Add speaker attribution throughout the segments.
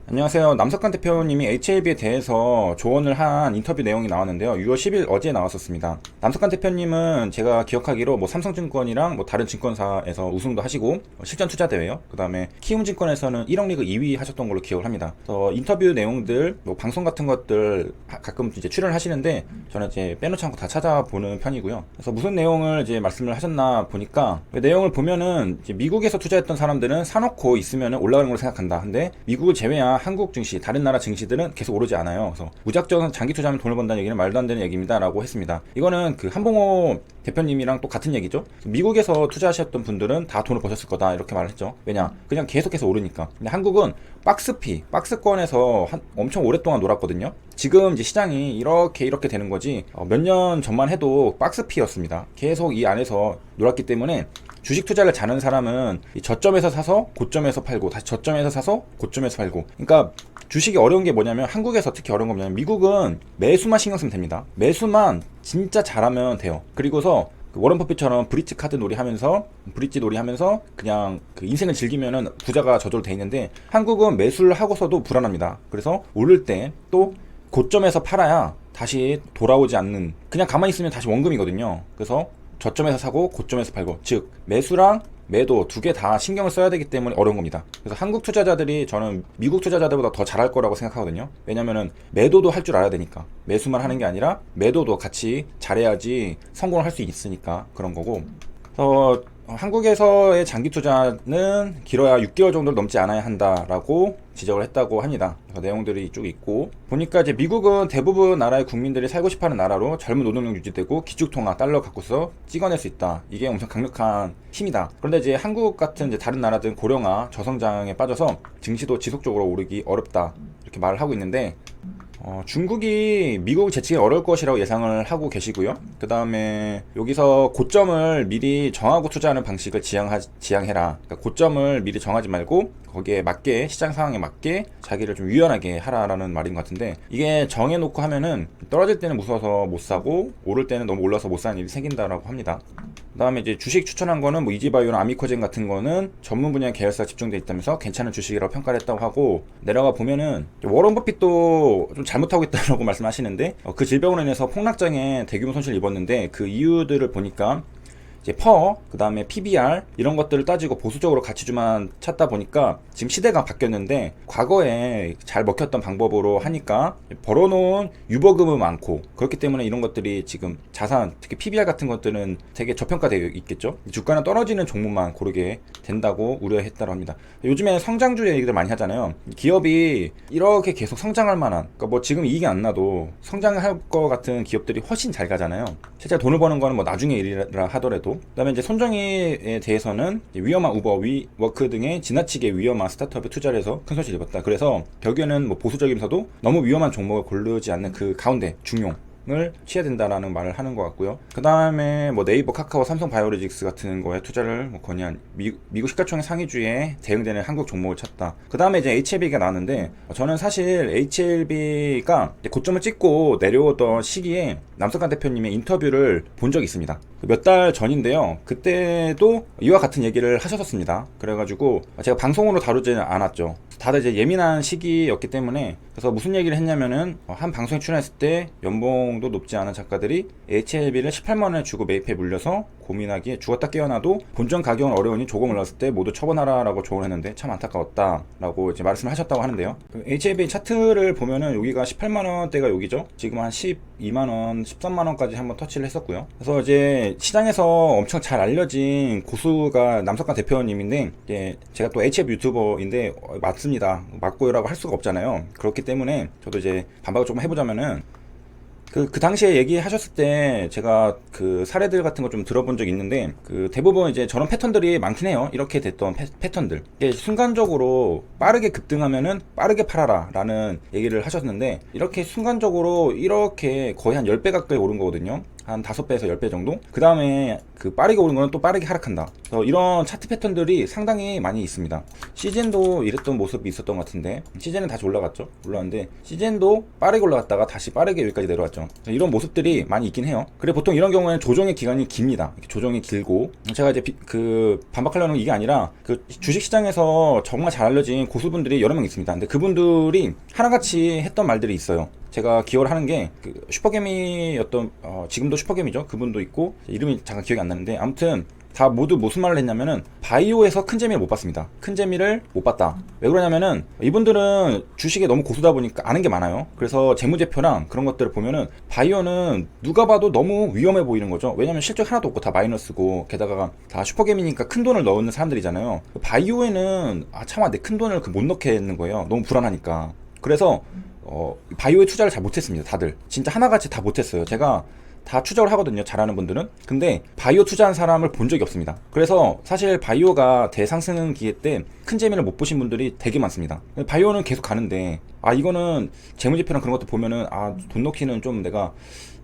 Speaker 1: 안녕하세요. 남석환 대표님이 HLB에 대해서 조언을 한 인터뷰 내용이 나왔는데요. 6월 10일 어제 나왔었습니다. 남석환 대표님은 제가 기억하기로 뭐 삼성증권이랑 뭐 다른 증권사에서 우승도 하시고 실전 투자 대회요. 그다음에 키움증권에서는 1억 리그 2위 하셨던 걸로 기억을 합니다. 그래서 인터뷰 내용들, 뭐 방송 같은 것들 가끔 이제 출연하시는데 저는 이제 빼놓지 않고 다 찾아보는 편이고요. 그래서 무슨 내용을 이제 말씀을 하셨나 보니까 그 내용을 보면은 이제 미국에서 투자했던 사람들은 사놓고 있으면은 올라가는 걸 생각한다. 근데 미국을 제외한 한국 증시, 다른 나라 증시들은 계속 오르지 않아요. 그래서 무작정 장기 투자하면 돈을 번다는 얘기는 말도 안 되는 얘기입니다. 라고 했습니다. 이거는 그 한봉호 대표님이랑 또 같은 얘기죠. 미국에서 투자하셨던 분들은 다 돈을 버셨을 거다. 이렇게 말을 했죠. 왜냐? 그냥 계속해서 오르니까. 근데 한국은 박스권에서 엄청 오랫동안 놀았거든요. 지금 이제 시장이 이렇게 되는 거지, 몇 년 전만 해도 박스피였습니다. 계속 이 안에서 놀았기 때문에 주식 투자를 잘하는 사람은 이 저점에서 사서 고점에서 팔고 다시 저점에서 사서 고점에서 팔고. 그러니까 주식이 어려운 게 뭐냐면, 한국에서 특히 어려운 거 뭐냐면, 미국은 매수만 신경 쓰면 됩니다. 매수만 진짜 잘하면 돼요. 그리고서 워런 버핏처럼 브릿지 카드 놀이 하면서, 브릿지 놀이 하면서 그냥 그 인생을 즐기면은 부자가 저절로 돼 있는데, 한국은 매수를 하고서도 불안합니다. 그래서 오를 때 또 고점에서 팔아야 다시 돌아오지 않는, 그냥 가만히 있으면 다시 원금이거든요. 그래서 저점에서 사고 고점에서 팔고, 즉 매수랑 매도 두 개 다 신경을 써야 되기 때문에 어려운 겁니다. 그래서 한국 투자자들이, 저는 미국 투자자들보다 더 잘할 거라고 생각하거든요. 왜냐면은 매도도 할 줄 알아야 되니까. 매수만 하는 게 아니라 매도도 같이 잘해야지 성공을 할 수 있으니까 그런 거고. 그래서 한국에서의 장기 투자는 길어야 6개월 정도를 넘지 않아야 한다라고 지적을 했다고 합니다. 그래서 내용들이 쭉 있고, 보니까 이제 미국은 대부분 나라의 국민들이 살고 싶어하는 나라로 젊은 노동력 유지되고 기축통화 달러 갖고서 찍어낼 수 있다. 이게 엄청 강력한 힘이다. 그런데 이제 한국 같은 이제 다른 나라들은 고령화, 저성장에 빠져서 증시도 지속적으로 오르기 어렵다. 이렇게 말을 하고 있는데, 중국이 미국을 제치기 어려울 것이라고 예상을 하고 계시고요. 그 다음에 여기서 고점을 미리 정하고 투자하는 방식을 지향해라. 그러니까 고점을 미리 정하지 말고 거기에 맞게, 시장 상황에 맞게 자기를 좀 유연하게 하라라는 말인 것 같은데, 이게 정해놓고 하면은 떨어질 때는 무서워서 못 사고 오를 때는 너무 올라서 못 사는 일이 생긴다라고 합니다. 그 다음에 이제 주식 추천한 거는 뭐 이지바이오나 아미코젠 같은 거는 전문 분야 계열사가 집중돼 있다면서 괜찮은 주식이라고 평가를 했다고 하고, 내려가 보면은 워런 버핏도 좀 잘못하고 있다고 말씀하시는데, 그 질병으로 인해서 폭락장에 대규모 손실을 입었는데, 그 이유들을 보니까 이제 그 다음에 PBR 이런 것들을 따지고 보수적으로 가치주만 찾다 보니까 지금 시대가 바뀌었는데, 과거에 잘 먹혔던 방법으로 하니까 벌어놓은 유보금은 많고, 그렇기 때문에 이런 것들이 지금 자산, 특히 PBR 같은 것들은 되게 저평가되어 있겠죠. 주가는 떨어지는 종목만 고르게 된다고 우려했다고 합니다. 요즘에 성장주 얘기들 많이 하잖아요. 기업이 이렇게 계속 성장할 만한, 그러니까 뭐 지금 이익이 안 나도 성장할 것 같은 기업들이 훨씬 잘 가잖아요. 실제 돈을 버는 거는 뭐 나중에 일이라 하더라도. 그 다음에 이제 손정희에 대해서는 위험한 우버, 위워크 등의 지나치게 위험한 스타트업에 투자를 해서 큰 손실을 입었다. 그래서 결국에는 뭐 보수적이면서도 너무 위험한 종목을 고르지 않는 그 가운데 중용을 취해야 된다라는 말을 하는 것 같고요. 그 다음에 뭐 네이버, 카카오, 삼성 바이오로직스 같은 거에 투자를 뭐 건의한, 미국 시가총액 상위주에 대응되는 한국 종목을 찾다. 그 다음에 이제 HLB가 나왔는데, 저는 사실 HLB가 고점을 찍고 내려오던 시기에 남석환 대표님의 인터뷰를 본 적이 있습니다. 몇 달 전인데요. 그때도 이와 같은 얘기를 하셨었습니다. 그래가지고 제가 방송으로 다루지는 않았죠. 다들 이제 예민한 시기였기 때문에. 그래서 무슨 얘기를 했냐면은, 한 방송에 출연했을 때 연봉도 높지 않은 작가들이 HLB를 18만원에 주고 매입해 물려서 고민하기에 죽었다 깨어나도 본전 가격은 어려우니 조금 올랐을 때 모두 처분하라라고 조언했는데 참 안타까웠다라고 이제 말씀을 하셨다고 하는데요. HLB 차트를 보면은 여기가 18만원대가 여기죠. 지금 한 12만원, 13만원까지 한번 터치를 했었고요. 그래서 이제 시장에서 엄청 잘 알려진 고수가 남석환 대표님인데, 이제 제가 또 HLB 유튜버인데, 맞습니다. 맞고요라고 할 수가 없잖아요. 그렇기 때문에 저도 이제 반박을 조금 해보자면은, 그 당시에 얘기하셨을 때 제가 그 사례들 같은 거 좀 들어본 적이 있는데, 그 대부분 이제 저런 패턴들이 많긴 해요. 이렇게 됐던 패턴들. 이게 순간적으로 빠르게 급등하면은 빠르게 팔아라 라는 얘기를 하셨는데, 이렇게 순간적으로 이렇게 거의 한 10배 가까이 오른 거거든요. 한 5배에서 10배 정도. 그 다음에 그 빠르게 오른 거는 또 빠르게 하락한다. 그래서 이런 차트 패턴들이 상당히 많이 있습니다. 시즌도 이랬던 모습이 있었던 것 같은데, 시즌은 다시 올라왔는데 시즌도 빠르게 올라갔다가 다시 빠르게 여기까지 내려왔죠. 이런 모습들이 많이 있긴 해요. 그래 보통 이런 경우에는 조정의 기간이 깁니다. 조정이 길고, 제가 이제 그 반박하려는 이게 아니라 그 주식시장에서 정말 잘 알려진 고수분들이 여러 명 있습니다. 근데 그분들이 하나같이 했던 말들이 있어요. 제가 기억을 하는 게 그 슈퍼개미였던 지금도 슈퍼개미죠. 그분도 있고 이름이 잠깐 기억이 안 나는데, 아무튼 다 모두 무슨 말을 했냐면은 바이오에서 큰 재미를 못 봤습니다. 큰 재미를 못 봤다. 왜 그러냐면은 이분들은 주식에 너무 고수다 보니까 아는 게 많아요. 그래서 재무제표랑 그런 것들을 보면은 바이오는 누가 봐도 너무 위험해 보이는 거죠. 왜냐면 실적 하나도 없고 다 마이너스고, 게다가 다 슈퍼개미니까 큰 돈을 넣는 사람들이잖아요. 바이오에는 차마 내 큰 돈을 못 넣게 했는 거예요. 너무 불안하니까. 그래서 바이오에 투자를 잘 못했습니다. 다들 진짜 하나같이 다 못했어요. 제가 다 추적을 하거든요, 잘하는 분들은. 근데 바이오 투자한 사람을 본 적이 없습니다. 그래서 사실 바이오가 대상승 기회 때 큰 재미를 못 보신 분들이 되게 많습니다. 바이오는 계속 가는데, 이거는 재무제표랑 그런 것도 보면은 돈 넣기는 좀 내가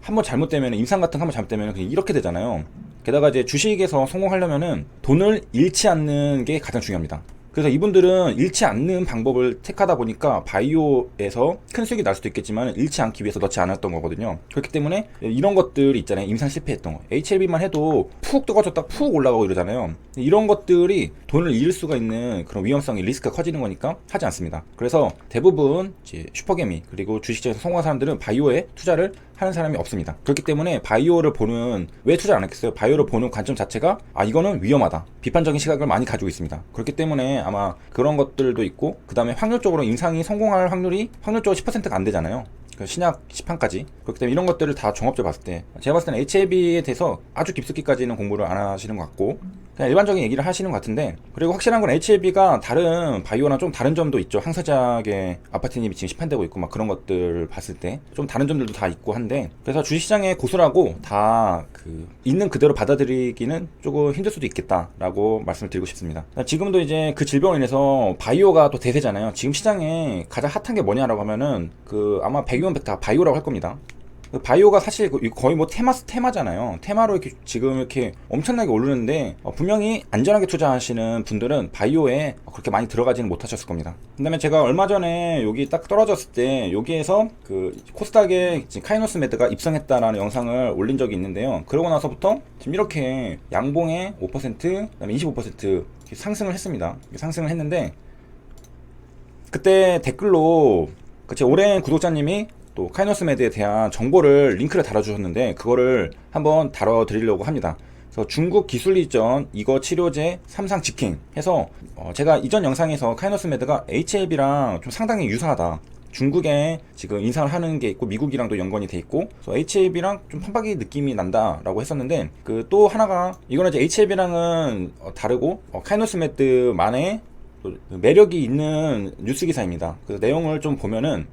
Speaker 1: 한번 잘못되면, 임상 같은 거 한번 잘못되면 그냥 이렇게 되잖아요. 게다가 이제 주식에서 성공하려면은 돈을 잃지 않는 게 가장 중요합니다. 그래서 이분들은 잃지 않는 방법을 택하다 보니까 바이오에서 큰 수익이 날 수도 있겠지만 잃지 않기 위해서 넣지 않았던 거거든요. 그렇기 때문에 이런 것들이 있잖아요. 임상 실패했던 거. HLB만 해도 푹 떨어졌다 푹 올라가고 이러잖아요. 이런 것들이 돈을 잃을 수가 있는 그런 위험성이, 리스크가 커지는 거니까 하지 않습니다. 그래서 대부분 이제 슈퍼개미 그리고 주식시장에서 성공한 사람들은 바이오에 투자를 하는 사람이 없습니다. 그렇기 때문에 바이오를 보는, 왜 투자 안 했겠어요? 바이오를 보는 관점 자체가 이거는 위험하다, 비판적인 시각을 많이 가지고 있습니다. 그렇기 때문에 아마 그런 것들도 있고, 그 다음에 확률적으로 임상이 성공할 확률이 확률적으로 10%가 안 되잖아요. 신약 시판까지. 그렇기 때문에 이런 것들을 다 종합적으로 봤을 때 제가 봤을 때는 HLB에 대해서 아주 깊숙이까지는 공부를 안 하시는 것 같고, 그냥 일반적인 얘기를 하시는 것 같은데, 그리고 확실한 건 HLB가 다른 바이오랑 좀 다른 점도 있죠. 항사작의 아파트님이 지금 시판되고 있고 막 그런 것들을 봤을 때 좀 다른 점들도 다 있고 한데, 그래서 주식시장의 고수라고 다 있는 그대로 받아들이기는 조금 힘들 수도 있겠다라고 말씀을 드리고 싶습니다. 지금도 이제 그 질병으로 인해서 바이오가 또 대세잖아요. 지금 시장에 가장 핫한 게 뭐냐라고 하면은 아마 100이면 100 다 바이오라고 할 겁니다. 바이오가 사실 거의 뭐 테마잖아요. 테마로 이렇게 지금 이렇게 엄청나게 오르는데, 분명히 안전하게 투자하시는 분들은 바이오에 그렇게 많이 들어가지는 못하셨을 겁니다. 그 다음에 제가 얼마 전에 여기 딱 떨어졌을 때 여기에서 코스닥에 카이노스 매드가 입성했다라는 영상을 올린 적이 있는데요. 그러고 나서부터 지금 이렇게 양봉에 5%, 그다음에 25% 상승을 했습니다. 상승을 했는데, 그때 댓글로 제 오랜 구독자님이 또 카이노스메드에 대한 정보를 링크를 달아주셨는데, 그거를 한번 다뤄드리려고 합니다. 그래서 중국 기술 이전 이거 치료제 3상 직행 해서, 제가 이전 영상에서 카이노스메드가 HLB랑 좀 상당히 유사하다, 중국에 지금 인상을 하는 게 있고 미국이랑도 연관이 돼 있고, 그래서 HLB랑 좀 판박이 느낌이 난다라고 했었는데, 또 하나가, 이거는 이제 HLB랑은 다르고 카이노스메드만의 매력이 있는 뉴스 기사입니다. 그 내용을 좀 보면은,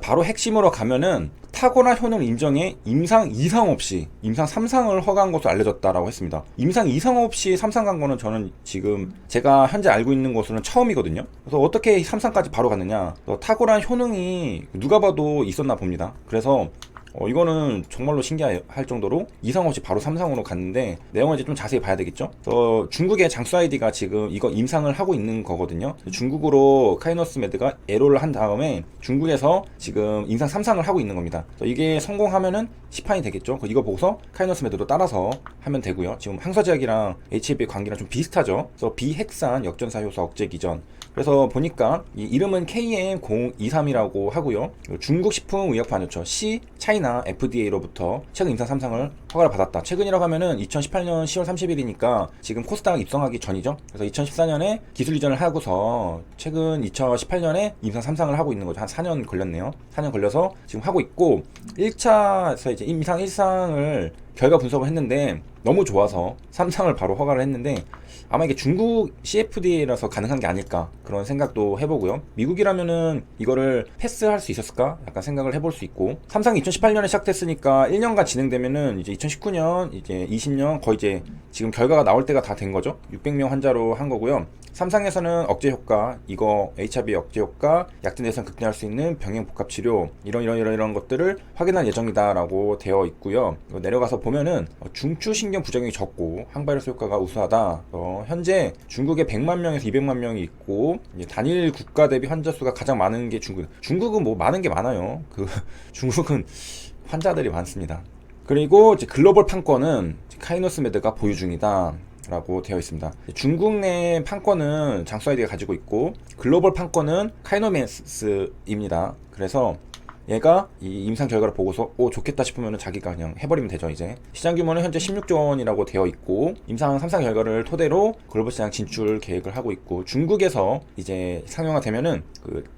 Speaker 1: 바로 핵심으로 가면은 탁월한 효능 인정에 임상 2상 없이 임상 3상을 허가한 것으로 알려졌다라고 했습니다. 임상 2상 없이 3상 간 거는 저는 지금 제가 현재 알고 있는 것으로는 처음이거든요. 그래서 어떻게 3상까지 바로 갔느냐, 탁월한 효능이 누가 봐도 있었나 봅니다. 그래서 이거는 정말로 신기할 정도로 2상 없이 바로 3상으로 갔는데, 내용을 이제 좀 자세히 봐야 되겠죠. 중국의 장수 아이디가 지금 이거 임상을 하고 있는 거거든요. 중국으로 카이노스메드가 에로를 한 다음에 중국에서 지금 임상 3상을 하고 있는 겁니다. 이게 성공하면은 시판이 되겠죠. 이거 보고서 카이노스메드도 따라서 하면 되고요. 지금 항서제약이랑 HLB 관계랑 좀 비슷하죠. 그래서 비핵산 역전사 효소 억제 기전. 그래서 보니까 이 이름은 KM023이라고 하고요. 중국 식품의약품안전처 C 차이나 FDA로부터 최근 임상 3상을 허가를 받았다. 최근이라고 하면은 2018년 10월 30일이니까 지금 코스닥 입성하기 전이죠. 그래서 2014년에 기술 이전을 하고서 최근 2018년에 임상 3상을 하고 있는 거죠. 한 4년 걸렸네요. 4년 걸려서 지금 하고 있고, 1차에서 이제 임상 1상을 결과 분석을 했는데 너무 좋아서 3상을 바로 허가를 했는데, 아마 이게 중국 CFDA라서 가능한 게 아닐까, 그런 생각도 해보고요. 미국이라면은 이거를 패스할 수 있었을까 약간 생각을 해볼 수 있고, 3상이 2018년에 시작됐으니까 1년간 진행되면은 이제 2019년 이제 20년 거의 이제 지금 결과가 나올 때가 다 된 거죠. 600명 환자로 한 거고요. 3상에서는 억제 효과, 이거 HIV 억제 효과, 약진 내성 극대화할 수 있는 병행 복합 치료, 이런 것들을 확인할 예정이다라고 되어 있고요. 내려가서 보면은 중추신경 부작용이 적고 항바이러스 효과가 우수하다. 현재 중국에 100만 명에서 200만 명이 있고 이제 단일 국가 대비 환자 수가 가장 많은 게 중국. 중국은 뭐 많은 게 많아요. 중국은 환자들이 많습니다. 그리고 이제 글로벌 판권은 카이노스메드가 보유 중이다 라고 되어 있습니다. 중국 내 판권은 장수아이디가 가지고 있고 글로벌 판권은 카이노메스입니다. 그래서 얘가 이 임상 결과를 보고서 좋겠다 싶으면 자기가 그냥 해버리면 되죠. 이제 시장 규모는 현재 16조 원이라고 되어 있고 임상 3상 결과를 토대로 글로벌 시장 진출 계획을 하고 있고 중국에서 이제 상용화 되면은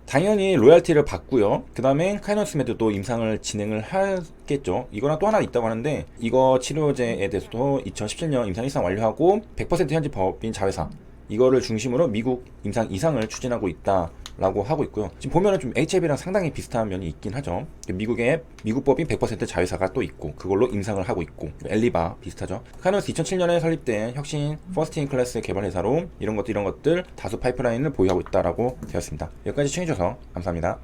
Speaker 1: 당연히 로얄티를 받고요. 그 다음에 카이노스메드도 임상을 진행을 하겠죠. 이거랑 또 하나 있다고 하는데 이거 치료제에 대해서도 2017년 임상 1상 완료하고 100% 현지 법인 자회사 이거를 중심으로 미국 임상 2상을 추진하고 있다 라고 하고 있고요. 지금 보면은 좀 HLB랑 상당히 비슷한 면이 있긴 하죠. 미국의 미국법인 100% 자회사가 또 있고 그걸로 임상을 하고 있고 엘리바 비슷하죠. 카이노스 2007년에 설립된 혁신 퍼스트 인 클래스 개발 회사로 이런 것들 다수 파이프라인을 보유하고 있다라고 되었습니다. 여기까지 시청해주셔서 감사합니다.